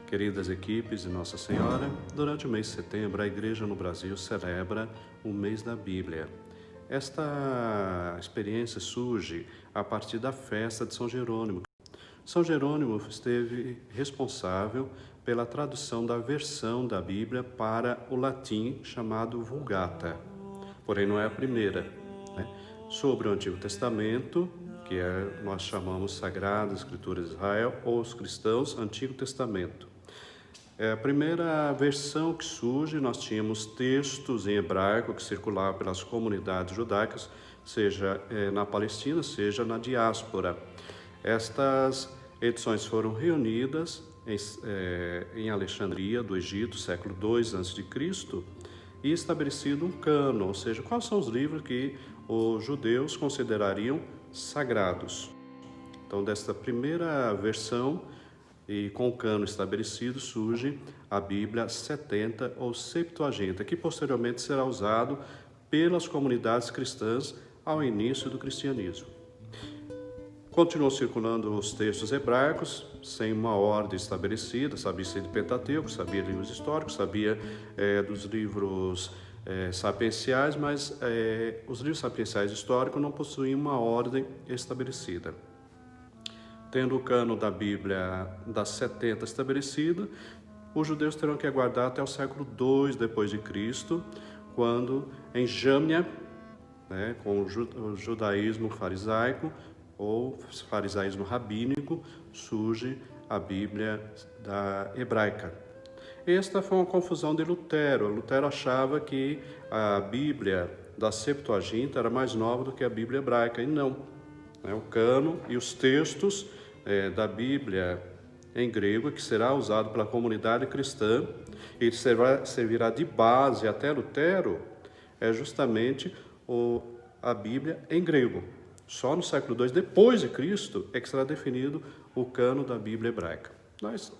Queridas equipes de Nossa Senhora, durante o mês de setembro, a Igreja no Brasil celebra o mês da Bíblia. Esta experiência surge a partir da festa de São Jerônimo. São Jerônimo esteve responsável pela tradução da versão da Bíblia para o latim chamado Vulgata, porém não é a primeira, né? Sobre o Antigo Testamento, que nós chamamos Sagrada Escritura de Israel, ou os cristãos, Antigo Testamento. A primeira versão que surge, nós tínhamos textos em hebraico que circulavam pelas comunidades judaicas, seja na Palestina, seja na diáspora. Estas edições foram reunidas em Alexandria, do Egito, século II a.C., e estabelecido um cânon, ou seja, quais são os livros que os judeus considerariam sagrados. Então, desta primeira versão, e com o cânon estabelecido, surge a Bíblia 70 ou Septuaginta, que posteriormente será usado pelas comunidades cristãs ao início do cristianismo. Continuam circulando os textos hebraicos, sem uma ordem estabelecida, sabia-se do Pentateuco, sabia de livros históricos, sabia dos livros sapienciais, mas os livros sapienciais históricos não possuíam uma ordem estabelecida. Tendo o cânon da Bíblia das 70 estabelecido, os judeus terão que aguardar até o século II depois de Cristo, quando em Jâmnia, com o judaísmo farisaico ou farisaísmo rabínico, surge a Bíblia da hebraica. Esta foi uma confusão de Lutero. Lutero achava que a Bíblia da Septuaginta era mais nova do que a Bíblia hebraica, e não. O cânon e os textos da Bíblia em grego, que será usado pela comunidade cristã e servirá de base até Lutero, é justamente a Bíblia em grego. Só no século II, depois de Cristo, é que será definido o cânon da Bíblia hebraica. Mas,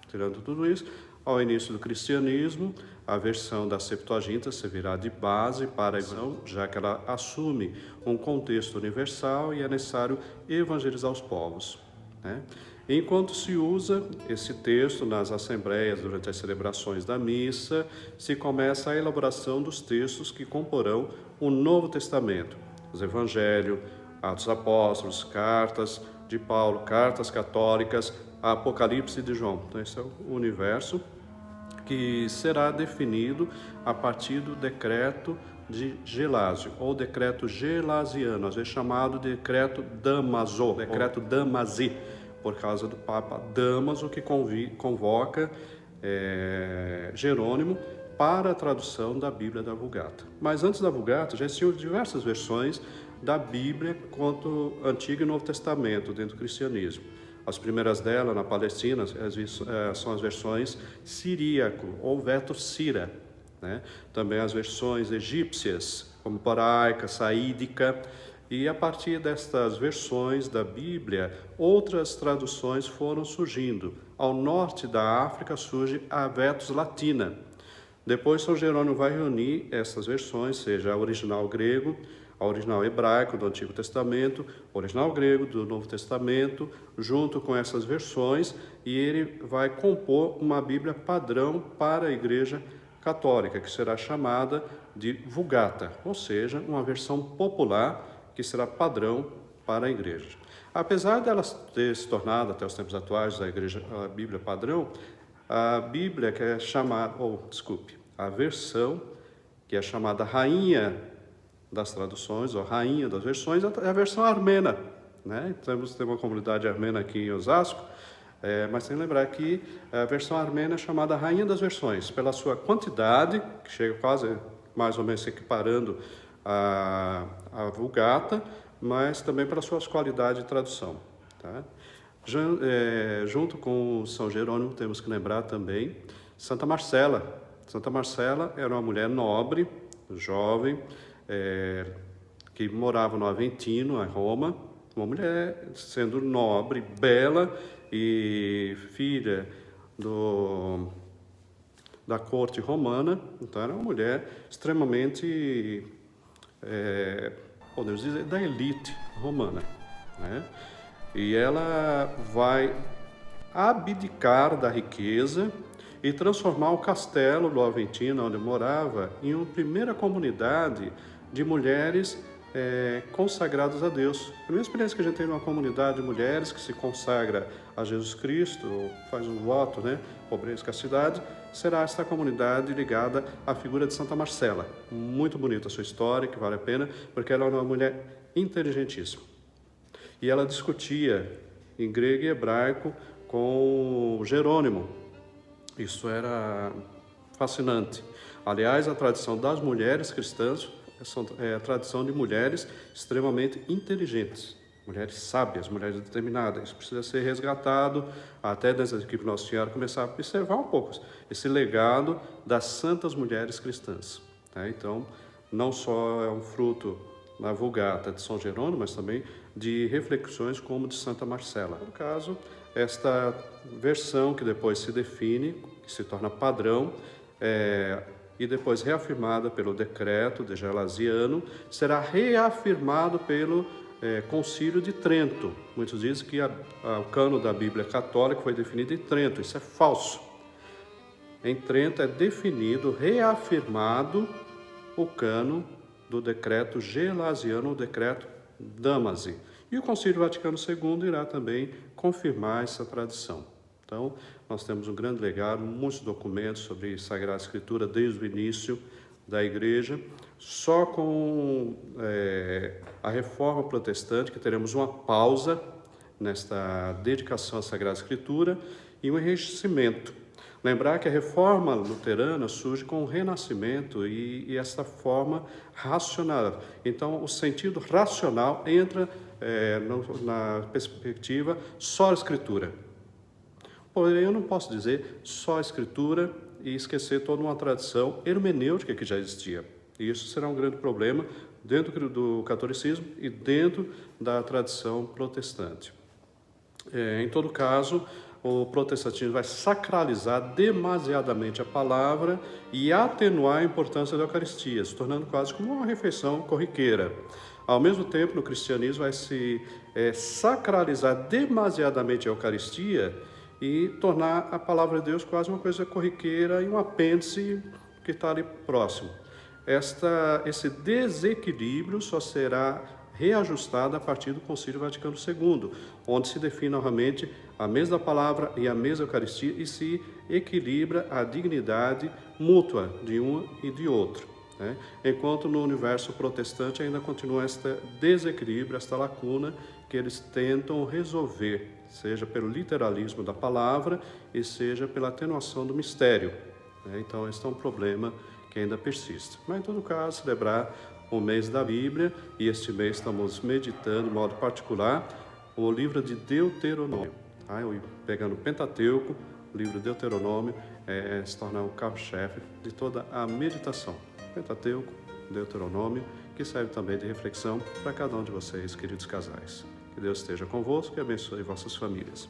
tirando tudo isso, ao início do cristianismo, a versão da Septuaginta servirá de base para a visão, já que ela assume um contexto universal e é necessário evangelizar os povos. Enquanto se usa esse texto nas assembleias durante as celebrações da missa, se começa a elaboração dos textos que comporão o Novo Testamento, os Evangelhos, Atos Apóstolos, cartas de Paulo, cartas católicas, Apocalipse de João. Então, esse é o universo que será definido a partir do decreto de Gelásio, ou decreto gelasiano, às vezes chamado de decreto Damaso, decreto Damasi, por causa do Papa Damaso, que convoca Jerônimo para a tradução da Bíblia da Vulgata. Mas antes da Vulgata, já existiam diversas versões da Bíblia quanto Antigo e Novo Testamento dentro do cristianismo. As primeiras delas, na Palestina, são as versões siríaco ou veto-sira, Também as versões egípcias, como paraica, saídica, e a partir destas versões da Bíblia, outras traduções foram surgindo. Ao norte da África surge a Vetus Latina. Depois São Jerônimo vai reunir essas versões, seja a original grego, a original hebraico do Antigo Testamento, o original grego do Novo Testamento, junto com essas versões, e ele vai compor uma Bíblia padrão para a Igreja Católica, que será chamada de Vulgata, ou seja, uma versão popular que será padrão para a Igreja. Apesar dela ter se tornado, até os tempos atuais, a Bíblia padrão, a Bíblia que é chamada, a versão que é chamada Rainha das Traduções, ou Rainha das Versões, é a versão armena, Temos uma comunidade armena aqui em Osasco, mas tem que lembrar que a versão armena é chamada Rainha das Versões, pela sua quantidade, que chega quase mais ou menos se equiparando a Vulgata, mas também pela sua qualidade de tradução. Junto com São Jerônimo, temos que lembrar também Santa Marcela. Santa Marcela era uma mulher nobre, jovem, que morava no Aventino, em Roma, uma mulher sendo nobre, bela e filha da corte romana. Então era uma mulher extremamente, podemos dizer, da elite romana, E ela vai abdicar da riqueza e transformar o castelo do Aventino, onde eu morava, em uma primeira comunidade de mulheres consagradas a Deus. A primeira experiência que a gente tem numa comunidade de mulheres que se consagra a Jesus Cristo, faz um voto, pobreza e castidade, será esta comunidade ligada à figura de Santa Marcela. Muito bonita a sua história, que vale a pena, porque ela é uma mulher inteligentíssima. E ela discutia em grego e hebraico com Jerônimo. Isso era fascinante. Aliás, a tradição das mulheres cristãs é a tradição de mulheres extremamente inteligentes, mulheres sábias, mulheres determinadas. Isso precisa ser resgatado, até dentro da equipe Nossa Senhora começar a observar um pouco esse legado das santas mulheres cristãs. Então, não só é um fruto da Vulgata de São Jerônimo, mas também de reflexões como de Santa Marcela. No caso, esta versão que depois se define, que se torna padrão, e depois reafirmada pelo decreto de Gelasiano, será reafirmado pelo Concílio de Trento. Muitos dizem que o cano da Bíblia Católica foi definido em Trento. Isso é falso. Em Trento é definido, reafirmado o cano do decreto Gelasiano, o decreto Damazi. E o Concílio Vaticano II irá também confirmar essa tradição. Então, nós temos um grande legado, muitos documentos sobre Sagrada Escritura desde o início da Igreja. Só com a Reforma Protestante que teremos uma pausa nesta dedicação à Sagrada Escritura e um enriquecimento. Lembrar que a Reforma Luterana surge com o Renascimento e essa forma racional. Então, o sentido racional entra na perspectiva só a Escritura. Porém, eu não posso dizer só a Escritura e esquecer toda uma tradição hermenêutica que já existia. E isso será um grande problema dentro do catolicismo e dentro da tradição protestante. Em todo caso, o protestantismo vai sacralizar demasiadamente a palavra e atenuar a importância da Eucaristia, se tornando quase como uma refeição corriqueira. Ao mesmo tempo, no cristianismo vai se sacralizar demasiadamente a Eucaristia e tornar a palavra de Deus quase uma coisa corriqueira e um apêndice que está ali próximo. Esse desequilíbrio só será reajustado a partir do Concílio Vaticano II, onde se define novamente a mesma palavra e a mesma Eucaristia e se equilibra a dignidade mútua de um e de outro. Enquanto no universo protestante ainda continua este desequilíbrio, esta lacuna que eles tentam resolver, seja pelo literalismo da palavra e seja pela atenuação do mistério. Então, este é um problema que ainda persiste. Mas, em todo caso, celebrar o mês da Bíblia, e este mês estamos meditando, de modo particular, o livro de Deuteronômio. Pegando o Pentateuco, o livro de Deuteronômio, se torna o carro-chefe de toda a meditação. Pentateuco, Deuteronômio, que serve também de reflexão para cada um de vocês, queridos casais. Que Deus esteja convosco e abençoe vossas famílias.